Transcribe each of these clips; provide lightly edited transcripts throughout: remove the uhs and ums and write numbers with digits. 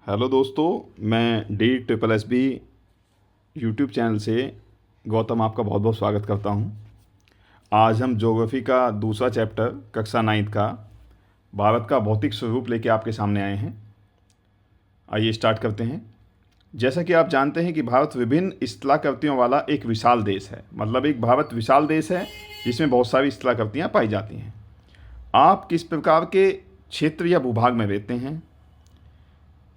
Hello दोस्तों, मैं DSSB YouTube channel से गौतम आपका बहुत बहुत स्वागत करता हूं। आज हम ज्योग्राफी का दूसरा चैप्टर कक्षा 9 का भारत का भौतिक स्वरूप लेके आपके सामने आए हैं। आइए स्टार्ट करते हैं। जैसा कि आप जानते हैं कि भारत विभिन्न स्थलाकृतियों वाला एक विशाल देश है। मतलब एक भारत विशाल देश है जिसमें बहुत सारी स्थलाकृतियाँ पाई जाती हैं। आप किस प्रकार के क्षेत्र या भूभाग में रहते हैं?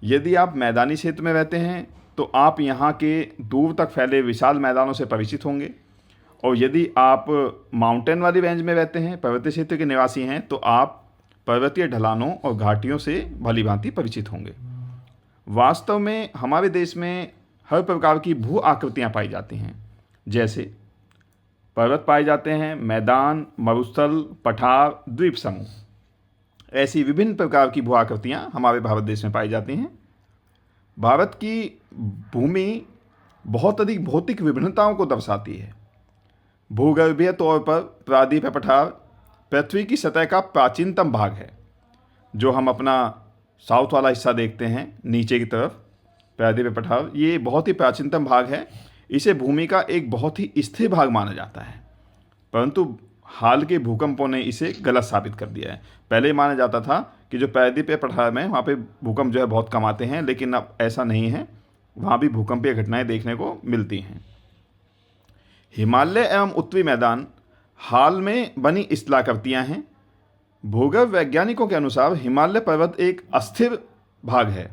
यदि आप मैदानी क्षेत्र में रहते हैं तो आप यहाँ के दूर तक फैले विशाल मैदानों से परिचित होंगे, और यदि आप माउंटेन वाली रेंज में रहते हैं, पर्वतीय क्षेत्र के निवासी हैं, तो आप पर्वतीय ढलानों और घाटियों से भली भांति परिचित होंगे। वास्तव में हमारे देश में हर प्रकार की भू आकृतियाँ पाई जाती हैं, जैसे पर्वत पाए जाते हैं, मैदान, मरुस्थल, पठार, द्वीप समूह। ऐसी विभिन्न प्रकार की भू आकृतियाँ हमारे भारत देश में पाई जाती हैं। भारत की भूमि बहुत अधिक भौतिक विभिन्नताओं को दर्शाती है। भूगर्भीय तौर पर प्रायद्वीप पठार पृथ्वी की सतह का प्राचीनतम भाग है। जो हम अपना साउथ वाला हिस्सा देखते हैं नीचे की तरफ, प्रायद्वीप पठार, ये बहुत ही प्राचीनतम भाग है। इसे भूमि का एक बहुत ही स्थिर भाग माना जाता है, परंतु हाल के भूकंपों ने इसे गलत साबित कर दिया है। पहले माना जाता था कि जो प्रायद्वीपीय पठार में वहाँ पे भूकंप जो है बहुत कम आते हैं, लेकिन अब ऐसा नहीं है, वहाँ भी भूकंपीय घटनाएं देखने को मिलती हैं। हिमालय एवं उत्तरी मैदान हाल में बनी स्थलाकृतियाँ हैं। भूगर्भ वैज्ञानिकों के अनुसार हिमालय पर्वत एक अस्थिर भाग है।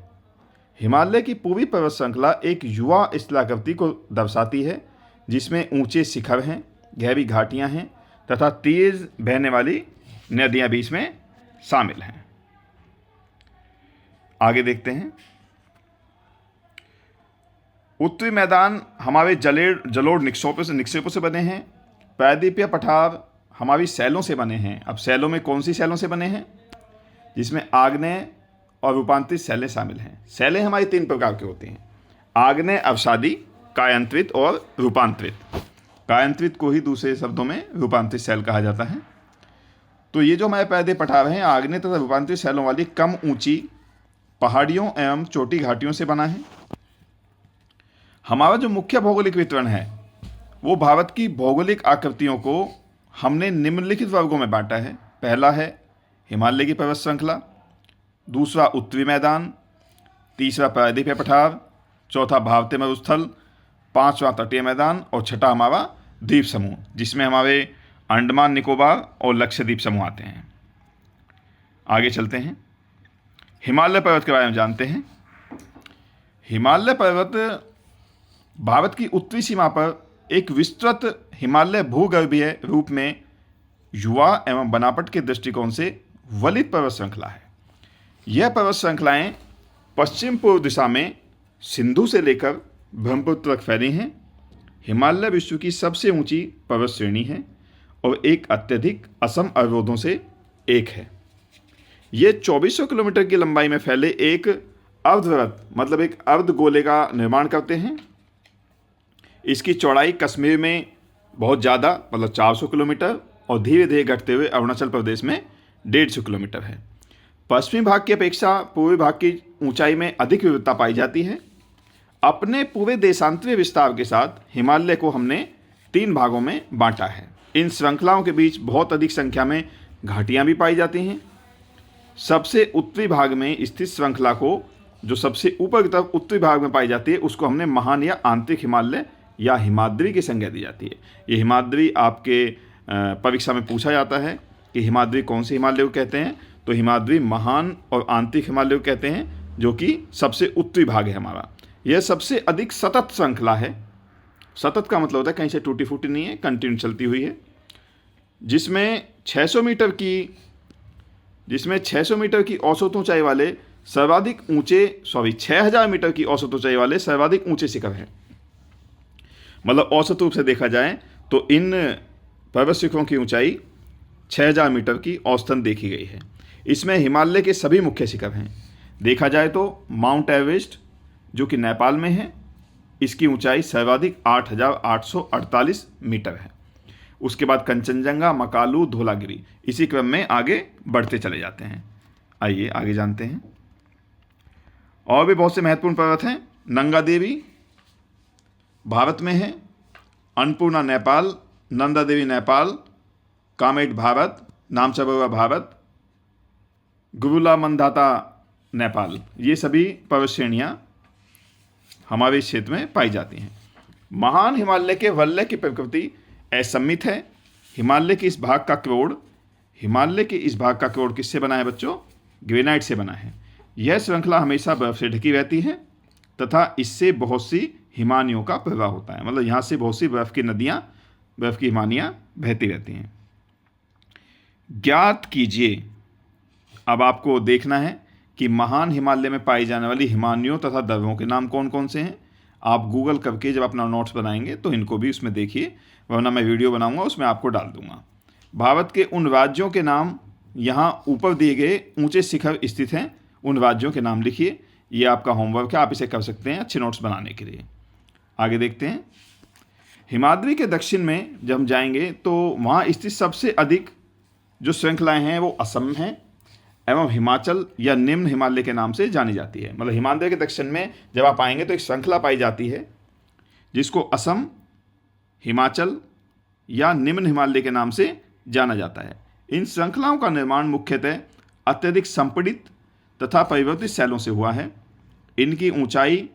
हिमालय की पूरी पर्वत श्रृंखला एक युवा स्थलाकृति को दर्शाती है, जिसमें ऊंचे शिखर हैं, गहरी घाटियाँ हैं तथा तेज बहने वाली नदियाँ भी इसमें शामिल हैं। आगे देखते हैं। उत्तरी मैदान हमारे जलोढ़ निक्षेपों से बने हैं। प्रायद्वीपीय पठार हमारी शैलों से बने हैं। अब शैलों में कौन सी शैलों से बने हैं? जिसमें आग्नेय और रूपांतरित शैलें शामिल हैं। शैलें हमारी 3 प्रकार की होती हैं: आग्नेय, अवसादी, कायांतरित और रूपांतरित। कायांतरित को ही दूसरे शब्दों में रूपांतरित शैल कहा जाता है। तो ये जो हमारे प्रायद्वीपीय पठार हैं, आग्नेय तथा रूपांतरित शैलों वाली कम ऊंची पहाड़ियों एवं चोटी घाटियों से बना है। हमारा जो मुख्य भौगोलिक वितरण है वो भारत की भौगोलिक आकृतियों को हमने निम्नलिखित वर्गों में बांटा है। पहला है हिमालय की पर्वत श्रृंखला, दूसरा उत्तरी मैदान, तीसरा प्रायद्वीपीय पठार, चौथा भारतीय मरुस्थल, पांचवा तटीय मैदान और छठा हमारा द्वीप समूह, जिसमें हमारे अंडमान निकोबार और लक्षद्वीप समूह आते हैं। आगे चलते हैं, हिमालय पर्वत के बारे में जानते हैं। हिमालय पर्वत भारत की उत्तरी सीमा पर एक विस्तृत हिमालय भूगर्भीय रूप में युवा एवं बनावट के दृष्टिकोण से वलित पर्वत श्रृंखला है। यह पर्वत श्रृंखलाएं पश्चिम पूर्व दिशा में सिंधु से लेकर ब्रह्मपुत्र तक फैली हैं। हिमालय विश्व की सबसे ऊंची पर्वत श्रेणी है और एक अत्यधिक असम अवरोधों से एक है। ये 2400 किलोमीटर की लंबाई में फैले एक अर्धवृत्त, मतलब एक अर्धगोले का निर्माण करते हैं। इसकी चौड़ाई कश्मीर में बहुत ज़्यादा, मतलब 400 किलोमीटर, और धीरे धीरे घटते हुए अरुणाचल प्रदेश में 150 किलोमीटर है। पश्चिमी भाग की अपेक्षा पूर्वी भाग की ऊंचाई में अधिक विविधता पाई जाती है। अपने पूरे देशांतरीय विस्तार के साथ हिमालय को हमने 3 भागों में बांटा है। इन श्रृंखलाओं के बीच बहुत अधिक संख्या में घाटियाँ भी पाई जाती हैं। सबसे उत्तरी भाग में स्थित श्रृंखला को, जो सबसे ऊपर की तरफ उत्तरी भाग में पाई जाती है, उसको हमने महान या आंतरिक हिमालय या हिमाद्री की संज्ञा दी जाती है। ये हिमाद्री आपके परीक्षा में पूछा जाता है कि हिमाद्री कौन से हिमालय को कहते हैं, तो हिमाद्री महान और आंतरिक हिमालय को कहते हैं, जो कि सबसे उत्तरी भाग है हमारा। यह सबसे अधिक सतत श्रृंखला है। सतत का मतलब होता है कहीं से टूटी फूटी नहीं है, कंटिन्यू चलती हुई है, जिसमें 600 मीटर की औसत ऊंचाई वाले सर्वाधिक ऊंचे 6000 मीटर की औसत ऊंचाई वाले सर्वाधिक ऊंचे शिखर हैं। मतलब औसत रूप से देखा जाए तो इन पर्वत शिखरों की ऊंचाई 6000 मीटर की औसतन देखी गई है। इसमें हिमालय के सभी मुख्य शिखर हैं। देखा जाए तो माउंट एवरेस्ट, जो कि नेपाल में है, इसकी ऊंचाई सर्वाधिक 8848 मीटर है। उसके बाद कंचनजंगा, मकालू, धौलागिरी, इसी क्रम में आगे बढ़ते चले जाते हैं। आइए आगे जानते हैं। और भी बहुत से महत्वपूर्ण पर्वत हैं। नंगा देवी भारत में है, अन्नपूर्णा नेपाल, नंदा देवी नेपाल, कामेट भारत, नामचबरुआ भारत, गुरुला मंदाता नेपाल, ये सभी पर्वत श्रेणियाँ हमारे इस क्षेत्र में पाई जाती हैं। महान हिमालय के वलय की प्रकृति असममित है। हिमालय के इस भाग का क्रोड़ किससे बना है बच्चों? ग्रेनाइट से बना है। यह श्रृंखला हमेशा बर्फ से ढकी रहती है तथा इससे बहुत सी हिमानियों का प्रवाह होता है। मतलब यहाँ से बहुत सी बर्फ की हिमानियाँ बहती रहती हैं। ज्ञात कीजिए, अब आपको देखना है कि महान हिमालय में पाई जाने वाली हिमानियों तथा द्रव्यों के नाम कौन कौन से हैं। आप गूगल करके जब अपना नोट्स बनाएंगे तो इनको भी उसमें देखिए, वरना मैं वीडियो बनाऊंगा उसमें आपको डाल दूंगा। भारत के उन राज्यों के नाम यहाँ ऊपर दिए गए ऊंचे शिखर स्थित हैं, उन राज्यों के नाम लिखिए। ये आपका होमवर्क है, आप इसे कर सकते हैं अच्छे नोट्स बनाने के लिए। आगे देखते हैं। हिमाद्री के दक्षिण में जब हम जाएंगे तो वहाँ स्थित सबसे अधिक जो श्रृंखलाएँ हैं वो असम हैं एवं हिमाचल या निम्न हिमालय के नाम से जानी जाती है। मतलब हिमालय के दक्षिण में जब आप आएंगे तो एक श्रृंखला पाई जाती है जिसको असम, हिमाचल या निम्न हिमालय के नाम से जाना जाता है। इन श्रृंखलाओं का निर्माण मुख्यतः अत्यधिक संपीड़ित तथा परिवर्तित शैलों से हुआ है। इनकी ऊंचाई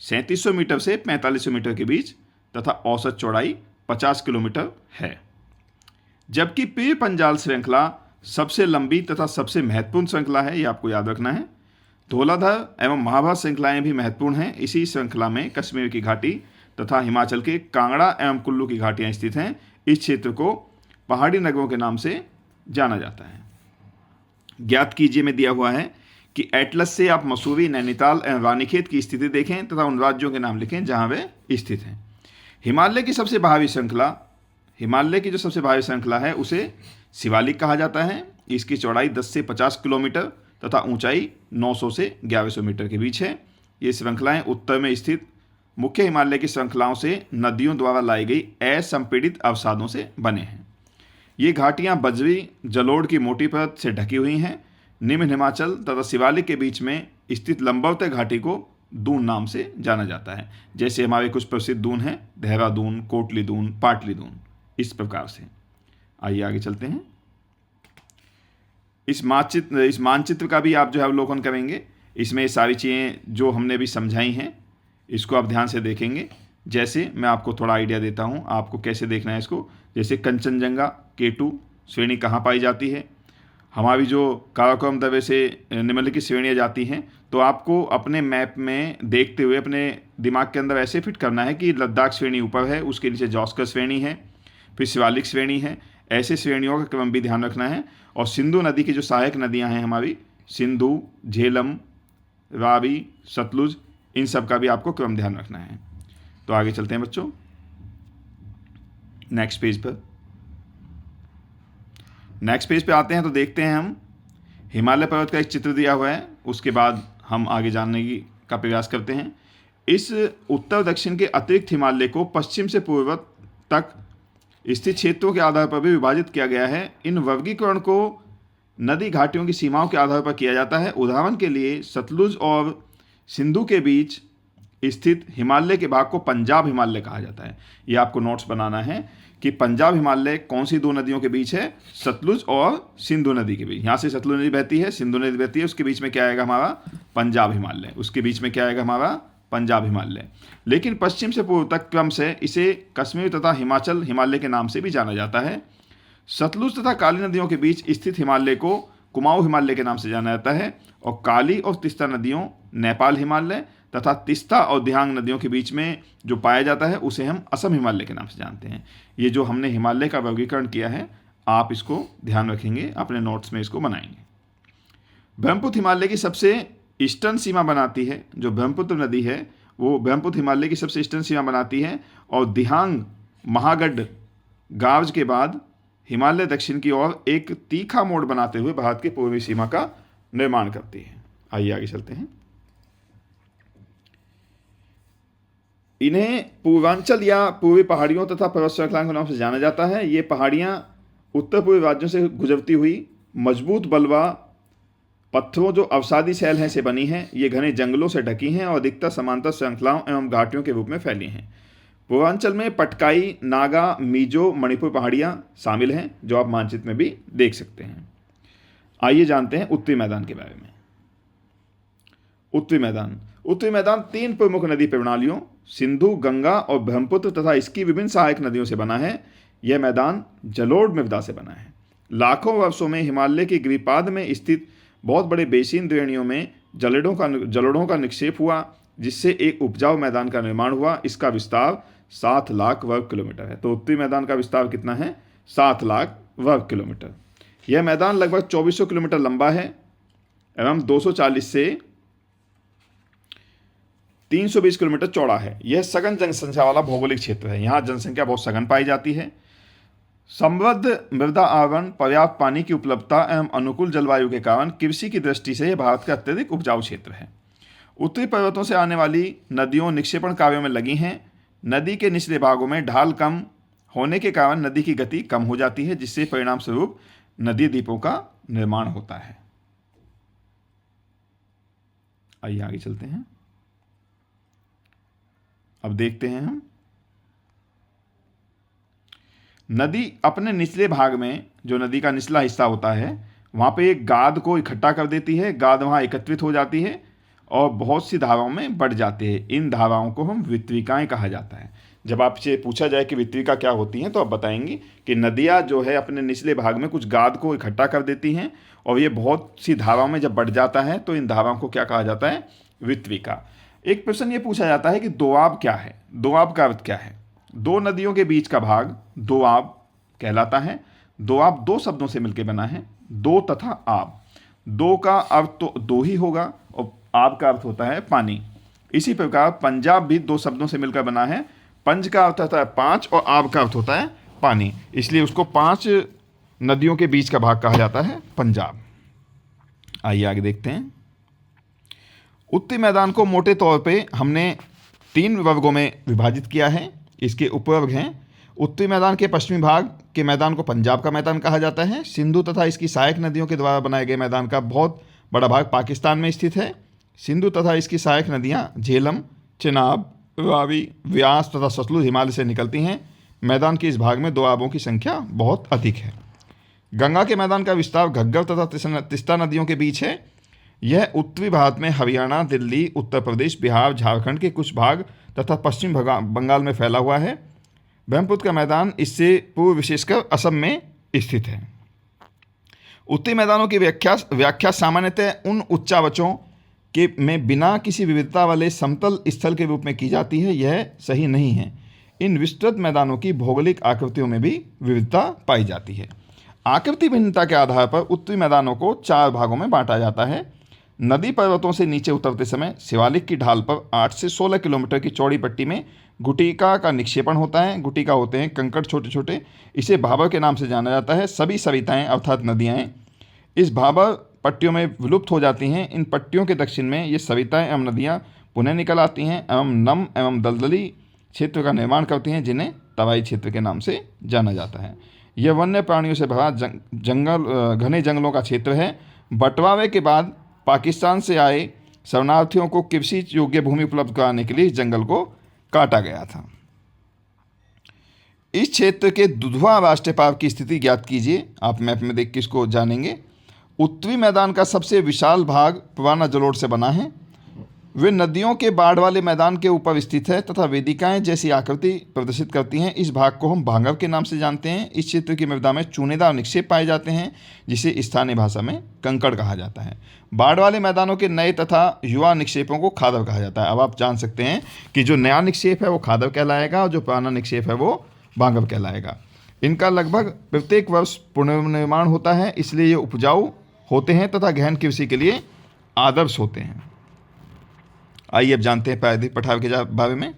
3700 मीटर से 4500 मीटर के बीच तथा औसत चौड़ाई 50 किलोमीटर है। जबकि पेय पंजाल श्रृंखला सबसे लंबी तथा सबसे महत्वपूर्ण श्रृंखला है, ये आपको याद रखना है। धौलाधर एवं महाभारत श्रृंखलाएं भी महत्वपूर्ण हैं। इसी श्रृंखला में कश्मीर की घाटी तथा हिमाचल के कांगड़ा एवं कुल्लू की घाटियां स्थित हैं। इस क्षेत्र को पहाड़ी नगरों के नाम से जाना जाता है। ज्ञात कीजिए में दिया हुआ है कि एटलस से आप मसूरी, नैनीताल एवं रानीखेत की स्थिति देखें तथा उन राज्यों के नाम लिखें जहां वे स्थित हैं। हिमालय की जो सबसे भारी श्रृंखला है उसे शिवालिक कहा जाता है। इसकी चौड़ाई 10 से 50 किलोमीटर तथा ऊंचाई 900 से 1100 मीटर के बीच है। ये श्रृंखलाएं उत्तर में स्थित मुख्य हिमालय की श्रृंखलाओं से नदियों द्वारा लाई गई असंपीड़ित अवसादों से बने हैं। ये घाटियां बजरी जलोढ़ की मोटी परत से ढकी हुई हैं। निम्न हिमाचल तथा शिवालिक के बीच में स्थित लंबवत घाटी को दून नाम से जाना जाता है। जैसे हमारे कुछ प्रसिद्ध दून हैं, देहरादून, कोटली दून, पाटली दून, इस प्रकार से। आइए आगे चलते हैं। इस मानचित्र का भी आप जो है अवलोकन करेंगे। इसमें ये सारी चीज़ें जो हमने भी समझाई हैं इसको आप ध्यान से देखेंगे। जैसे मैं आपको थोड़ा आइडिया देता हूँ आपको कैसे देखना है इसको। जैसे कंचनजंगा K2 श्रेणी कहाँ पाई जाती है, हमारी जो काराकोरम द्रव्य से निम्नलिखित श्रेणियाँ जाती हैं, तो आपको अपने मैप में देखते हुए अपने दिमाग के अंदर ऐसे फिट करना है कि लद्दाख श्रेणी ऊपर है, उसके नीचे जॉस्कर श्रेणी है, फिर शिवालिक श्रेणी है। ऐसे श्रेणियों का क्रम भी ध्यान रखना है। और सिंधु नदी की जो सहायक नदियां हैं हमारी, सिंधु, झेलम, रावी, सतलुज, इन सब का भी आपको क्रम ध्यान रखना है। तो आगे चलते हैं बच्चों नेक्स्ट पेज पे आते हैं। तो देखते हैं हम हिमालय पर्वत का एक चित्र दिया हुआ है, उसके बाद हम आगे जानने का प्रयास करते हैं। इस उत्तर दक्षिण के अतिरिक्त हिमालय को पश्चिम से पूर्व तक स्थित क्षेत्रों के आधार पर भी विभाजित किया गया है। इन वर्गीकरण को नदी घाटियों की सीमाओं के आधार पर किया जाता है। उदाहरण के लिए सतलुज और सिंधु के बीच स्थित हिमालय के भाग को पंजाब हिमालय कहा जाता है। ये आपको नोट्स बनाना है कि पंजाब हिमालय कौन सी दो नदियों के बीच है, सतलुज और सिंधु नदी के बीच। यहाँ से सतलुज नदी बहती है, सिंधु नदी बहती है, उसके बीच में क्या आएगा हमारा पंजाब हिमालय, उसके बीच में क्या आएगा हमारा पंजाब हिमालय। लेकिन पश्चिम से पूर्व तक क्रम से इसे कश्मीर तथा हिमाचल हिमालय के नाम से भी जाना जाता है। सतलुज तथा काली नदियों के बीच स्थित हिमालय को कुमाऊं हिमालय के नाम से जाना जाता है। और काली और तिस्ता नदियों नेपाल हिमालय तथा तिस्ता और दिहांग नदियों के बीच में जो पाया जाता है उसे हम असम हिमालय के नाम से जानते हैं। ये जो हमने हिमालय का वर्गीकरण किया है आप इसको ध्यान रखेंगे, अपने नोट्स में इसको बनाएंगे। ब्रह्मपुत्र हिमालय की सबसे ईस्टर्न सीमा बनाती है। जो ब्रह्मपुत्र नदी है वो ब्रह्मपुत्र हिमालय की सबसे ईस्टर्न सीमा बनाती है और दिहांग महागढ़ गाव्ज के बाद हिमालय दक्षिण की ओर एक तीखा मोड़ बनाते हुए भारत की पूर्वी सीमा का निर्माण करती है। आइए आगे चलते हैं। इन्हें पूर्वांचल या पूर्वी पहाड़ियों तथा पर्वत श्रृंखलाओं के नाम से जाना जाता है। ये पहाड़ियाँ उत्तर पूर्वी राज्यों से गुजरती हुई मजबूत बलवा पत्थरों जो अवसादी शैल हैं से बनी हैं। ये घने जंगलों से ढकी हैं और अधिकतर समांतर श्रृंखलाओं एवं घाटियों के रूप में फैली हैं। पूर्वांचल में पटकाई, नागा, मिजो, मणिपुर पहाड़ियाँ शामिल हैं, जो आप मानचित्र में भी देख सकते हैं। आइए जानते हैं उत्तरी मैदान के बारे में। उत्तरी मैदान 3 प्रमुख नदी प्रणालियों सिंधु, गंगा और ब्रह्मपुत्र तथा इसकी विभिन्न सहायक नदियों से बना है। यह मैदान जलोढ़ मृदा से बना है। लाखों वर्षों में हिमालय के गिरिपाद में स्थित बहुत बड़े बेसिन श्रेणियों में जलोढ़ों का निक्षेप हुआ, जिससे एक उपजाऊ मैदान का निर्माण हुआ। इसका विस्तार 7 लाख वर्ग किलोमीटर है। तो उत्तरी मैदान का विस्तार कितना है? 7 लाख वर्ग किलोमीटर। यह मैदान लगभग 2400 किलोमीटर लंबा है एवं 240 से 320 किलोमीटर चौड़ा है। यह सघन जनसंख्या वाला भौगोलिक क्षेत्र है। यहाँ जनसंख्या बहुत सघन पाई जाती है। समृद्ध मृदा आवरण, पर्याप्त पानी की उपलब्धता एवं अनुकूल जलवायु के कारण कृषि की दृष्टि से यह भारत का अत्यधिक उपजाऊ क्षेत्र है। उत्तरी पर्वतों से आने वाली नदियों निक्षेपण कार्यों में लगी हैं। नदी के निचले भागों में ढाल कम होने के कारण नदी की गति कम हो जाती है, जिससे परिणाम स्वरूप नदी द्वीपों का निर्माण होता है। आइए आगे चलते हैं। अब देखते हैं हम नदी अपने निचले भाग में, जो नदी का निचला हिस्सा होता है, वहाँ पे एक गाद को इकट्ठा कर देती है। गाद वहाँ एकत्रित हो जाती है और बहुत सी धाराओं में बढ़ जाते हैं। इन धाराओं को हम वितविकाएं कहा जाता है। जब आपसे पूछा जाए कि वितविका क्या होती हैं, तो आप बताएंगे कि नदियाँ जो है अपने निचले भाग में कुछ गाद को इकट्ठा कर देती हैं और ये बहुत सी धाराओं में जब बढ़ जाता है तो इन धाराओं को क्या कहा जाता है? वितविका। एक प्रश्न ये पूछा जाता है कि दोआब क्या है? दोआब का अर्थ क्या है? दो नदियों के बीच का भाग दोआब कहलाता है। दोआब 2 शब्दों से मिलकर बना है, दो तथा आब। दो का अर्थ तो दो ही होगा और आब का अर्थ होता है पानी। इसी प्रकार पंजाब भी 2 शब्दों से मिलकर बना है। पंज का अर्थ होता है 5 और आब का अर्थ होता है पानी, इसलिए उसको 5 नदियों के बीच का भाग कहा जाता है पंजाब। आइए आगे देखते हैं। उत्तरी मैदान को मोटे तौर पे हमने 3 वर्गों में विभाजित किया है। इसके उपवर्ग हैं। उत्तरी मैदान के पश्चिमी भाग के मैदान को पंजाब का मैदान कहा जाता है। सिंधु तथा इसकी सहायक नदियों के द्वारा बनाए गए मैदान का बहुत बड़ा भाग पाकिस्तान में स्थित है। सिंधु तथा इसकी सहायक नदियां झेलम, चेनाब, रावी, व्यास तथा सतलुज हिमालय से निकलती हैं। मैदान के इस भाग में दोआबों की संख्या बहुत अधिक है। गंगा के मैदान का विस्तार घग्गर तथा तिस्ता नदियों के बीच है। यह उत्तरी भारत में हरियाणा, दिल्ली, उत्तर प्रदेश, बिहार, झारखंड के कुछ भाग तथा पश्चिम बंगाल में फैला हुआ है। ब्रह्मपुत्र का मैदान इससे पूर्व विशेषकर असम में स्थित है। उत्तरी मैदानों की व्याख्या सामान्यतः उन उच्चावचों के में बिना किसी विविधता वाले समतल स्थल के रूप में की जाती है। यह सही नहीं है। इन विस्तृत मैदानों की भौगोलिक आकृतियों में भी विविधता पाई जाती है। आकृति भिन्नता के आधार पर उत्तरी मैदानों को 4 भागों में बांटा जाता है। नदी पर्वतों से नीचे उतरते समय शिवालिक की ढाल पर 8 से 16 किलोमीटर की चौड़ी पट्टी में गुटिका का निक्षेपण होता है। गुटिका होते हैं कंकड़ छोटे छोटे। इसे भाबर के नाम से जाना जाता है। सभी सरिताएं अर्थात नदियाँ इस भाबर पट्टियों में विलुप्त हो जाती हैं। इन पट्टियों के दक्षिण में ये सरिताएं एवं नदियाँ पुनः निकल आती हैं एवं नम एवं दलदली क्षेत्र का निर्माण करती हैं, जिन्हें तराई क्षेत्र के नाम से जाना जाता है। यह वन्य प्राणियों से भरा घने जंगलों का क्षेत्र है। बंटवारे के बाद पाकिस्तान से आए शरणार्थियों को कृषि योग्य भूमि उपलब्ध कराने के लिए इस जंगल को काटा गया था। इस क्षेत्र के दुधवा राष्ट्रीय पार्क की स्थिति ज्ञात कीजिए। आप मैप में देख के इसको जानेंगे। उत्तरी मैदान का सबसे विशाल भाग पुराना जलोढ़ से बना है। वे नदियों के बाढ़ वाले मैदान के ऊपर स्थित है तथा वेदिकाएं जैसी आकृति प्रदर्शित करती हैं। इस भाग को हम भांगर के नाम से जानते हैं। इस क्षेत्र की मृदा में चूनेदार निक्षेप पाए जाते हैं, जिसे स्थानीय भाषा में कंकड़ कहा जाता है। बाढ़ वाले मैदानों के नए तथा युवा निक्षेपों को खादर कहा जाता है। अब आप जान सकते हैं कि जो नया निक्षेप है वो खादर कहलाएगा और जो पुराना निक्षेप है वो भांगर कहलाएगा। इनका लगभग प्रत्येक वर्ष पुनर्निर्माण होता है, इसलिए ये उपजाऊ होते हैं तथा गहन कृषि के लिए आदर्श होते हैं। आइए अब जानते हैं प्रायद्वीप पठार के बारे में।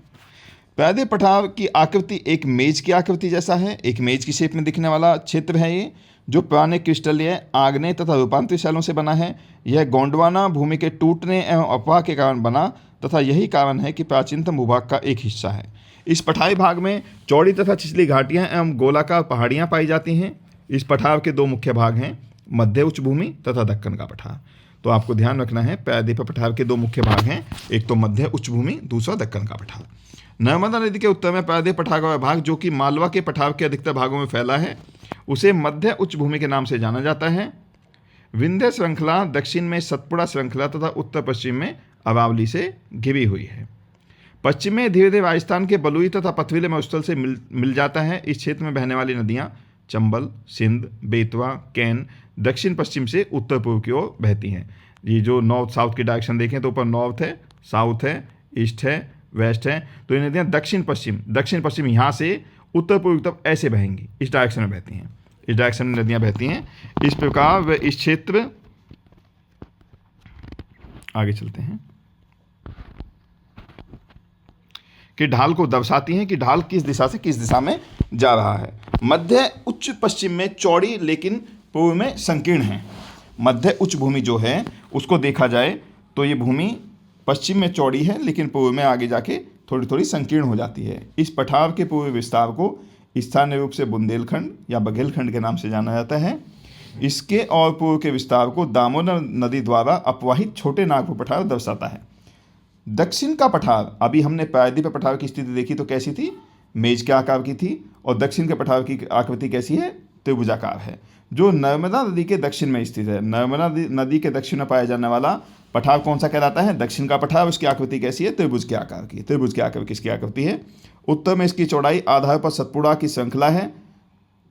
प्रायद्वीप पठार की आकृति एक मेज की आकृति जैसा है। एक मेज की शेप में दिखने वाला क्षेत्र है ये, जो पुराने क्रिस्टलीय, आग्नेय तथा रूपांतरित शैलों से बना है। यह गोंडवाना भूमि के टूटने एवं अपवाह के कारण बना तथा यही कारण है कि प्राचीनतम भूभाग का एक हिस्सा है। इस पठारी भाग में चौड़ी तथा छिछली घाटियाँ एवं गोलाकार पहाड़ियाँ पाई जाती हैं। इस पठार के 2 मुख्य भाग हैं, मध्य उच्च भूमि तथा दक्कन का पठार। तो आपको ध्यान रखना है, प्रायद्वीपीय पठार के दो मुख्य भाग हैं, एक तो मध्य उच्च भूमि, दूसरा दक्कन का पठार। नर्मदा नदी के उत्तर में प्रायद्वीपीय पठार का भाग, जो कि मालवा के पठार के अधिकतर भागों में फैला है, उसे मध्य उच्च भूमि के नाम से जाना जाता है। विंध्य श्रृंखला दक्षिण में सतपुड़ा श्रृंखला तथा उत्तर पश्चिम में अरावली से घिरी हुई है। पश्चिम में धीरे धीरे राजस्थान के बलुई तथा पथरीले मरुस्थल से मिल जाता है। इस क्षेत्र में बहने वाली नदियां चंबल, सिंध, बेतवा, कैन दक्षिण पश्चिम से उत्तर पूर्व की ओर बहती हैं। ये जो नॉर्थ साउथ की डायरेक्शन देखें तो ऊपर नॉर्थ है, साउथ है, ईस्ट है, वेस्ट है, तो ये नदियाँ दक्षिण पश्चिम यहाँ से उत्तर पूर्व की तरफ ऐसे बहेंगी, इस डायरेक्शन में बहती हैं, इस डायरेक्शन में नदियाँ बहती हैं। इस प्रकार वे इस क्षेत्र, आगे चलते हैं, कि ढाल को दर्शाती हैं कि ढाल किस दिशा से किस दिशा में जा रहा है। मध्य उच्च पश्चिम में चौड़ी लेकिन पूर्व में संकीर्ण है। मध्य उच्च भूमि जो है उसको देखा जाए तो ये भूमि पश्चिम में चौड़ी है लेकिन पूर्व में आगे जाके थोड़ी थोड़ी संकीर्ण हो जाती है। इस पठार के पूर्वी विस्तार को स्थानीय रूप से बुंदेलखंड या बघेलखंड के नाम से जाना जाता है। इसके और पूर्व के विस्तार को दामोदर नदी द्वारा अपवाहित छोटे नागपुर पठार दर्शाता है। दक्षिण का पठार, अभी हमने प्रायद्वीपीय पठार की स्थिति देखी तो कैसी थी, मेज के आकार की थी, और दक्षिण के पठार की आकृति कैसी है, त्रिभुजाकार है, जो नर्मदा नदी के दक्षिण में स्थित है। नर्मदा नदी के दक्षिण में पाया जाने वाला पठार कौन सा कहलाता है, दक्षिण का पठार। उसकी आकृति कैसी है, त्रिभुज के आकार की। त्रिभुज के आकार किसकी आकृति है। उत्तर में इसकी चौड़ाई आधार पर सतपुड़ा की श्रृंखला है,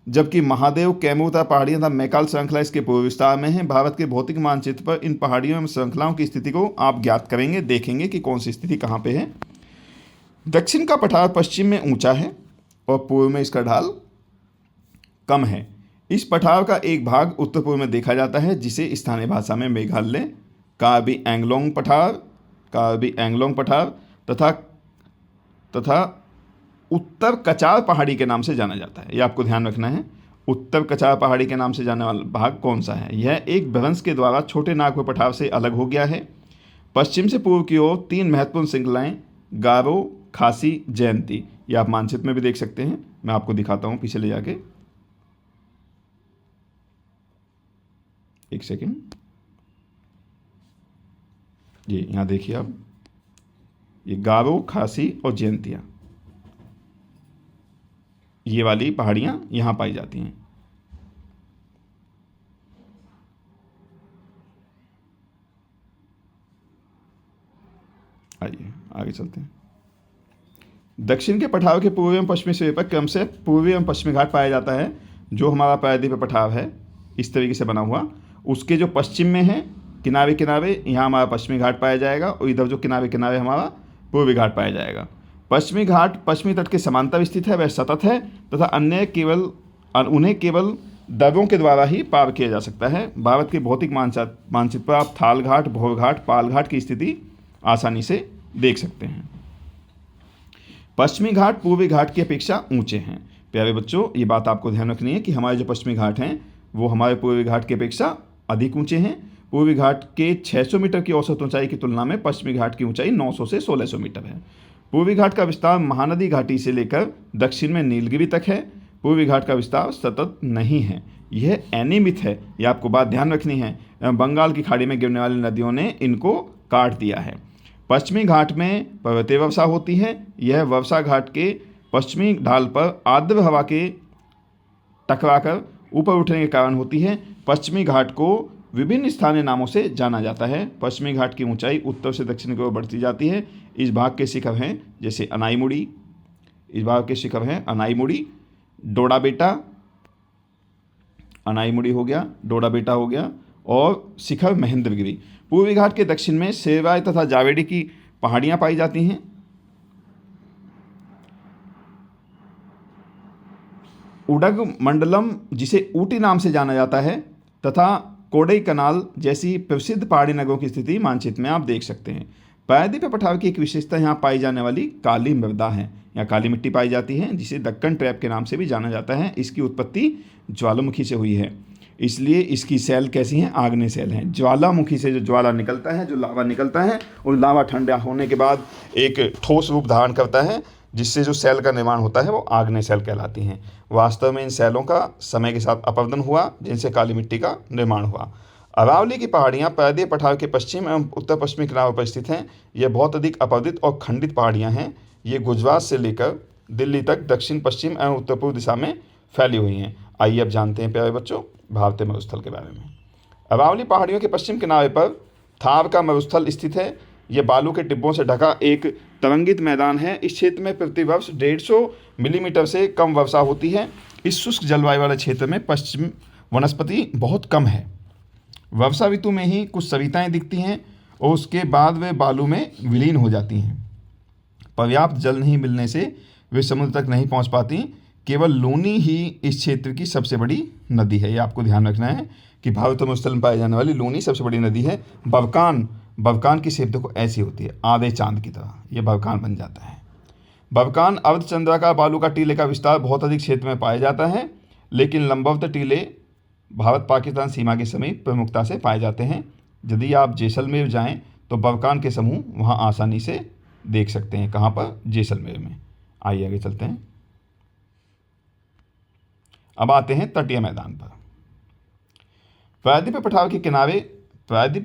जबकि महादेव, कैमूर तथा पहाड़ियां तथा मैकाल श्रृंखला इसके पूर्व विस्तार में है। भारत के भौतिक मानचित्र पर इन पहाड़ियों एवं श्रृंखलाओं की स्थिति को आप ज्ञात करेंगे, देखेंगे कि कौन सी स्थिति कहाँ पे है। दक्षिण का पठार पश्चिम में ऊंचा है और पूर्व में इसका ढाल कम है। इस पठार का एक भाग उत्तर पूर्व में देखा जाता है, जिसे स्थानीय भाषा में मेघालय, कार्बी एंगलोंग पठार तथा उत्तर कचार पहाड़ी के नाम से जाना जाता है। यह आपको ध्यान रखना है, उत्तर कचार पहाड़ी के नाम से जाने वाला भाग कौन सा है। यह एक भ्रंश के द्वारा छोटे नागपुर पठार से अलग हो गया है। पश्चिम से पूर्व की ओर तीन महत्वपूर्ण श्रृंखलाएं, गारो, खासी, जयंती, यह आप मानचित्र में भी देख सकते हैं। मैं आपको दिखाता हूँ पीछे ले जाके, एक सेकेंड, ये यहाँ देखिए आप, ये गारो, खासी और जयंतियाँ, ये वाली पहाड़ियां यहां पाई जाती हैं। आइए आगे चलते हैं। दक्षिण के पठार के पूर्वी एवं पश्चिमी सिरे पर क्रम से पूर्वी एवं पश्चिमी घाट पाया जाता है। जो हमारा प्रायद्वीपीय पठार है इस तरीके से बना हुआ, उसके जो पश्चिम में है किनारे किनारे, यहाँ हमारा पश्चिमी घाट पाया जाएगा, और इधर जो किनारे किनारे हमारा पूर्वी घाट पाया जाएगा। पश्चिमी घाट पश्चिमी तट के समांतर स्थित है, वह सतत है तथा उन्हें केवल दर्रों के द्वारा ही पार किया जा सकता है। भारत के भौतिक मानचित्र पर आप थाल घाट, भौर घाट, पाल घाट की स्थिति आसानी से देख सकते हैं। पश्चिमी घाट पूर्वी घाट की अपेक्षा ऊंचे हैं। प्यारे बच्चों, ये बात आपको ध्यान रखनी है कि हमारे जो पश्चिमी घाट हैं वो हमारे पूर्वी घाट की अपेक्षा अधिक ऊंचे हैं। पूर्वी घाट के 600 मीटर की औसत ऊंचाई की तुलना में पश्चिमी घाट की ऊंचाई 900 से 1600 मीटर है। पूर्वी घाट का विस्तार महानदी घाटी से लेकर दक्षिण में नीलगिरी तक है। पूर्वी घाट का विस्तार सतत नहीं है, यह अनियमित है, यह आपको बात ध्यान रखनी है। बंगाल की खाड़ी में गिरने वाली नदियों ने इनको काट दिया है। पश्चिमी घाट में पर्वतीय वर्षा होती है। यह वर्षा घाट के पश्चिमी ढाल पर आर्द्र हवा के टकराकर ऊपर उठने के कारण होती है। पश्चिमी घाट को विभिन्न स्थानीय नामों से जाना जाता है। पश्चिमी घाट की ऊंचाई उत्तर से दक्षिण की ओर बढ़ती जाती है। इस भाग के शिखर हैं जैसे अनाईमुड़ी, इस भाग के शिखर हैं अनाईमुड़ी, डोडा बेटा, अनाईमुड़ी हो गया, डोडा बेटा हो गया, और शिखर महेंद्रगिरी। पूर्वी घाट के दक्षिण में सेवाय तथा जावेडी की पहाड़ियां पाई जाती हैं। उडग मंडलम, जिसे ऊटी नाम से जाना जाता है, तथा कोडई कनाल जैसी प्रसिद्ध पहाड़ी नगरों की स्थिति मानचित्र में आप देख सकते हैं। प्रायद्वीपीय पठार की एक विशेषता यहाँ पाई जाने वाली काली मृदा है। यहाँ काली मिट्टी पाई जाती है, जिसे दक्कन ट्रैप के नाम से भी जाना जाता है। इसकी उत्पत्ति ज्वालामुखी से हुई है, इसलिए इसकी सेल कैसी हैं, आग्नेय सेल हैं। ज्वालामुखी से जो ज्वाला निकलता है, जो लावा निकलता है, और लावा ठंडा होने के बाद एक ठोस रूप धारण करता है, जिससे जो सेल का निर्माण होता है वो आग्नेय सेल कहलाती हैं। वास्तव में इन सेलों का समय के साथ अपवर्तन हुआ, जिनसे काली मिट्टी का निर्माण हुआ। अरावली की पहाड़ियाँ प्रायद्वीपीय पठार के पश्चिम एवं उत्तर पश्चिमी किनारों पर स्थित हैं। ये बहुत अधिक अपरदित और खंडित पहाड़ियाँ हैं। ये गुजरात से लेकर दिल्ली तक दक्षिण पश्चिम एवं उत्तर पूर्व दिशा में फैली हुई हैं। आइए अब जानते हैं प्यारे बच्चों भारतीय मरुस्थल के बारे में। अरावली पहाड़ियों के पश्चिम किनारे पर थार का मरुस्थल स्थित है। यह बालू के टिब्बों से ढका एक तरंगित मैदान है। इस क्षेत्र में प्रतिवर्ष 150 मिलीमीटर से कम वर्षा होती है। इस शुष्क जलवायु वाले क्षेत्र में पश्चिम वनस्पति बहुत कम है। वर्षा ऋतु में ही कुछ सरिताएं दिखती हैं और उसके बाद वे बालू में विलीन हो जाती हैं। पर्याप्त जल नहीं मिलने से वे समुद्र तक नहीं पहुंच पाती। केवल लूनी ही इस क्षेत्र की सबसे बड़ी नदी है। ये आपको ध्यान रखना है कि भारत मरुस्थल में पाई जाने वाली लूनी सबसे बड़ी नदी है। बवकान की शेप देखो ऐसी होती है, आधे चांद की तरह ये बवकान बन जाता है। बवकान अर्धचंद्राकार बालू का टीले का विस्तार बहुत अधिक क्षेत्र में पाया जाता है, लेकिन लंबवत टीले भारत पाकिस्तान सीमा के समीप प्रमुखता से पाए जाते हैं। यदि आप जैसलमेर जाएं तो बवकान के समूह वहां आसानी से देख सकते हैं। कहाँ पर? जैसलमेर में। आइए आगे चलते हैं। अब आते हैं तटीय मैदान पर। प्रायद्वीपीय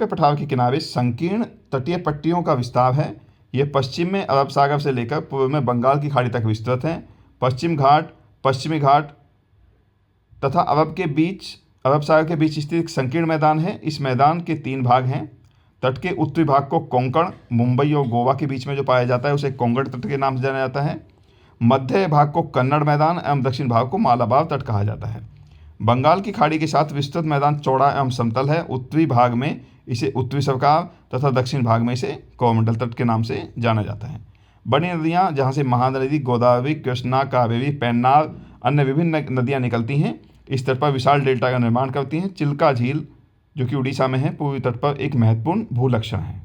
पठार के किनारे संकीर्ण तटीय पट्टियों का विस्तार है। ये पश्चिम में अरब सागर से लेकर पूर्व में बंगाल की खाड़ी तक विस्तृत हैं। पश्चिमी घाट तथा अरब सागर के बीच स्थित संकीर्ण मैदान है। इस मैदान के 3 भाग हैं। तट के उत्तरी भाग को कोंकण, मुंबई और गोवा के बीच में जो पाया जाता है उसे कोंकण तट के नाम से जाना जाता है। मध्य भाग को कन्नड़ मैदान एवं दक्षिण भाग को मालाबार तट कहा जाता है। बंगाल की खाड़ी के साथ विस्तृत मैदान चौड़ा एवं समतल है। उत्तरी भाग में इसे उत्तरी सरकार तथा दक्षिण भाग में इसे कोरमंडल तट के नाम से जाना जाता है। बड़ी नदियाँ जहाँ से महानदी गोदावरी, कृष्णा, कावेरी, पेन्नार अन्य विभिन्न नदियाँ निकलती हैं, इस तट पर विशाल डेल्टा का निर्माण करती हैं। चिल्का झील जो कि उड़ीसा में है, पूर्वी तट पर एक महत्वपूर्ण भूलक्षण है।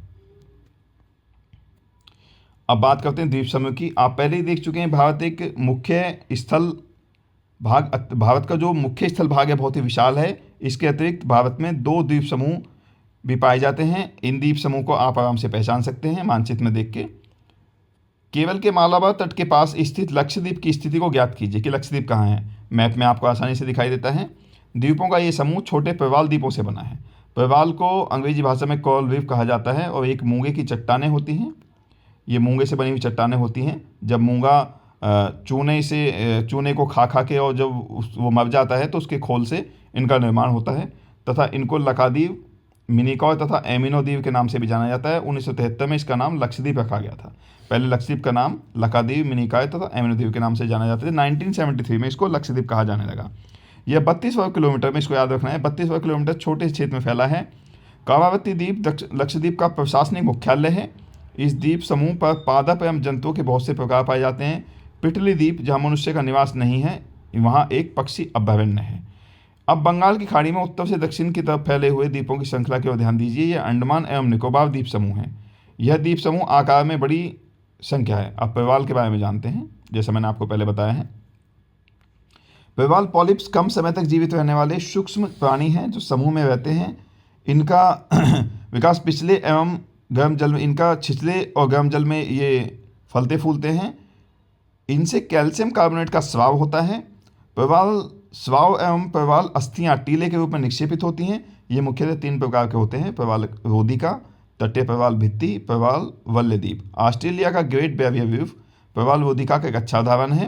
अब बात करते हैं द्वीप समूह की। आप पहले ही देख चुके हैं भारत का जो मुख्य स्थल भाग है बहुत ही विशाल है। इसके अतिरिक्त भारत में 2 द्वीप समूह भी पाए जाते हैं। इन द्वीप समूह को आप आराम से पहचान सकते हैं मानचित्र में देख के। केवल के मालाबार तट के पास स्थित लक्षद्वीप की स्थिति को ज्ञात कीजिए कि लक्षद्वीप कहाँ है। मैप में आपको आसानी से दिखाई देता है। द्वीपों का ये समूह छोटे प्रवाल द्वीपों से बना है। प्रवाल को अंग्रेजी भाषा में कोरल रीफ कहा जाता है और एक मूंगे की चट्टानें होती हैं। ये मूंगे से बनी हुई चट्टानें होती हैं। जब मूंगा चूने को खा के और जब वो मर जाता है तो उसके खोल से इनका निर्माण होता है तथा इनको लकाद्वीप, मिनिकॉय तथा एमिनो द्वीप के नाम से भी जाना जाता है। 1973 में इसका नाम लक्षद्वीप रखा गया था। पहले लक्षद्वीप का नाम लकाद्वीप, मिनिकॉय तथा एमिनो द्वीप के नाम से जाना जाता है। 1973 में इसको लक्षद्वीप कहा जाने लगा। यह 32 वर्ग किलोमीटर में, इसको याद रखना है, 32 वर्ग किलोमीटर छोटे क्षेत्र में फैला है। कावावती द्वीप लक्षद्वीप का प्रशासनिक मुख्यालय है। इस द्वीप समूह पर पादप एवं जंतुओं के बहुत से प्रकार पाए जाते हैं। पिटली द्वीप जहाँ मनुष्य का निवास नहीं है, वहाँ एक पक्षी अभयारण्य है। अब बंगाल की खाड़ी में उत्तर से दक्षिण की तरफ फैले हुए द्वीपों की श्रृंखला की ओर ध्यान दीजिए। यह अंडमान एवं निकोबार द्वीप समूह है। यह द्वीप समूह आकार में बड़ी संख्या है। अब प्रवाल के बारे में जानते हैं, जैसा मैंने आपको पहले बताया है। प्रवाल पॉलिप्स कम समय तक जीवित रहने वाले सूक्ष्म प्राणी हैं जो समूह में रहते हैं। इनका विकास छिछले और गर्म जल में ये फलते फूलते हैं। इनसे कैल्शियम कार्बोनेट का स्राव होता है। प्रवाल स्राव एवं प्रवाल अस्थियाँ टीले के रूप में निक्षेपित होती हैं। ये मुख्यतः 3 प्रकार के होते हैं: प्रवाल रोधिका, तटीय प्रवाल भित्ति, प्रवाल वल्लद्वीप। ऑस्ट्रेलिया का ग्रेट बैरियर रीफ प्रवाल रोधिका का एक अच्छा उदाहरण है।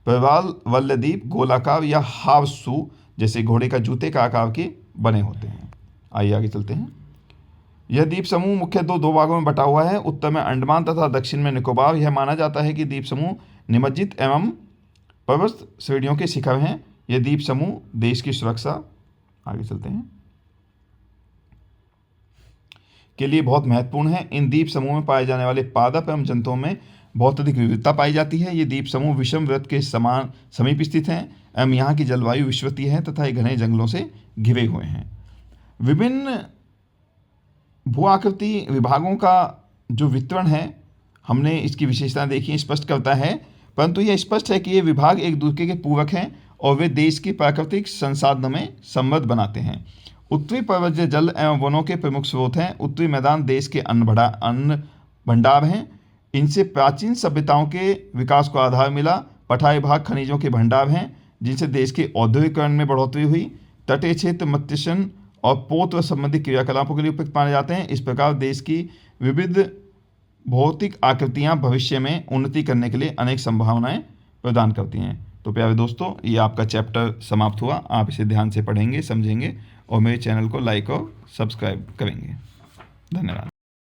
प्रवाल वल्लद्वीप गोलाकार या हार्स शू जैसे घोड़े का जूते का आकार के बने होते हैं। आइए आगे चलते हैं। यह द्वीप समूह मुख्य दो भागों में बटा हुआ है। उत्तर में अंडमान तथा दक्षिण में निकोबार। यह माना जाता है कि द्वीप समूह निमज्जित एवं पर्वत श्रेणियों के शिखर हैं। यह द्वीप समूह देश की सुरक्षा, आगे चलते हैं, के लिए बहुत महत्वपूर्ण है। इन द्वीप समूह में पाए जाने वाले पादप एवं जंतुओं में बहुत अधिक विविधता पाई जाती है। ये द्वीप समूह विषम वृत्त के समीप स्थित हैं एवं यहाँ की जलवायु विषवतीय है तथा ये घने जंगलों से घिरे हुए हैं। विभिन्न भू आकृति विभागों का जो वितरण है, हमने इसकी विशेषता देखी, स्पष्ट करता है, परंतु यह स्पष्ट है कि ये विभाग एक दूसरे के पूरक हैं और वे देश की प्राकृतिक संसाधनों में समृद्ध बनाते हैं। उत्तरी पर्वतीय जल एवं वनों के प्रमुख स्रोत हैं। उत्तरी मैदान देश के अन्न भंडार हैं। इनसे प्राचीन सभ्यताओं के विकास को आधार मिला। पठारी भाग खनिजों के भंडार हैं जिनसे देश के औद्योगिकरण में बढ़ोतरी हुई। तटीय क्षेत्र मत्स्यन और पोत संबंधी क्रियाकलापों के लिए उपयुक्त माने जाते हैं। इस प्रकार देश की विविध भौतिक आकृतियां भविष्य में उन्नति करने के लिए अनेक संभावनाएं प्रदान करती हैं। तो प्यारे दोस्तों, ये आपका चैप्टर समाप्त हुआ। आप इसे ध्यान से पढ़ेंगे, समझेंगे और मेरे चैनल को लाइक और सब्सक्राइब करेंगे। धन्यवाद।